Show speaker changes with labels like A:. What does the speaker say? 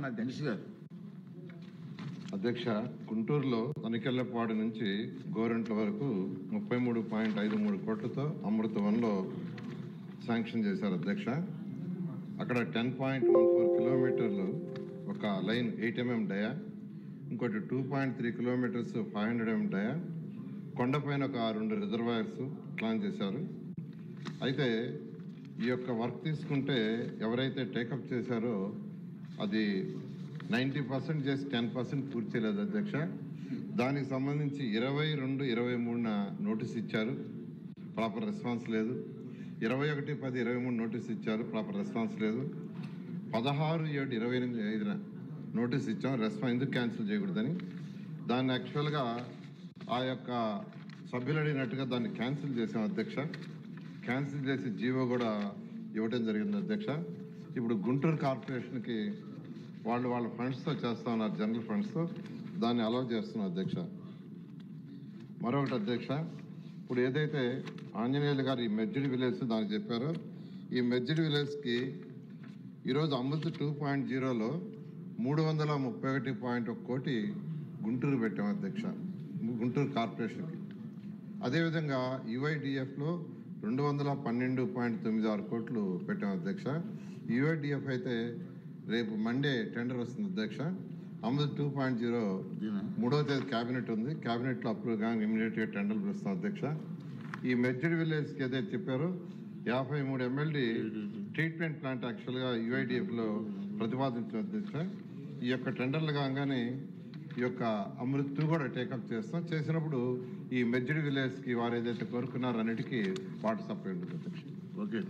A: కోరుతున్నాను అధ్యక్ష.
B: అధ్యక్ష, గుంటూరులో తనికెళ్లపాడు నుంచి గోరంట్ల వరకు 33.53 కోట్లతో అమృత 1లో శాంక్షన్ చేశారు అధ్యక్ష. అక్కడ 10.14 కిలోమీటర్లు ఒక లైన్ 8 mm డయా, ఇంకోటి 2.3 కిలోమీటర్స్ 500 mm డయా, కొండపైన ఒక 2 రిజర్వాయర్స్ ప్లాన్ చేశారు. అయితే ఈ యొక్క వర్క్ తీసుకుంటే ఎవరైతే టేకప్ చేశారో అది 90% చేసి 10% పూర్తి చేయలేదు అధ్యక్ష. దానికి సంబంధించి 22/23 నోటీస్ ఇచ్చారు, ప్రాపర్ రెస్పాన్స్ లేదు. 21/10/23 నోటీస్ ఇచ్చారు, ప్రాపర్ రెస్పాన్స్ లేదు. 16/7/28 నోటీస్ ఇచ్చాం, రెస్పాన్స్ ఎందుకు క్యాన్సిల్ చేయకూడదని. దాన్ని యాక్చువల్గా ఆ యొక్క సభ్యులు అడిగినట్టుగా దాన్ని క్యాన్సిల్ చేసాం అధ్యక్ష. క్యాన్సిల్ చేసి జీవో కూడా ఇవ్వడం జరిగింది అధ్యక్ష. ఇప్పుడు గుంటూరు కార్పొరేషన్కి వాళ్ళ ఫండ్స్తో చేస్తా ఉన్నారు, జనరల్ ఫండ్స్తో, దాన్ని అలౌ చేస్తున్నాం అధ్యక్ష. మరొకటి అధ్యక్ష, ఇప్పుడు ఏదైతే ఆంజనేయులు గారు ఈ మెర్జ్డ్ విలేజ్ దానికి చెప్పారో, ఈ మెర్జ్డ్ విలేజ్కి ఈరోజు అమృత్ 2.0లో 331.1 కోటి గుంటూరు పెట్టాం అధ్యక్ష, గుంటూరు కార్పొరేషన్కి. అదేవిధంగా యుఐడిఎఫ్లో 212.96 కోట్లు పెట్టాం అధ్యక్ష. యుఐడిఎఫ్ అయితే రేపు మండే టెండర్ వస్తుంది అధ్యక్ష. అమృత్ 2.0 3వ తేదీ క్యాబినెట్ ఉంది, క్యాబినెట్లో అప్రూవ్ కానీ ఇమీడియట్గా టెండర్లు పిలుస్తాం అధ్యక్ష. ఈ మెర్జ్డ్ విలేజ్కి ఏదైతే చెప్పారో 53 MLD ట్రీట్మెంట్ ప్లాంట్ యాక్చువల్గా యుఐడిఎఫ్లో ప్రతిపాదించిన అధ్యక్ష. ఈ యొక్క టెండర్లు కాగానే ఈ యొక్క అమృత్ 2 కూడా టేకప్ చేస్తాం. చేసినప్పుడు ఈ మెర్జ్డ్ విలేజ్కి వారు ఏదైతే కోరుకున్నారో అన్నిటికీ వాటర్ సప్లై ఉంటుంది అధ్యక్ష.
A: ఓకే.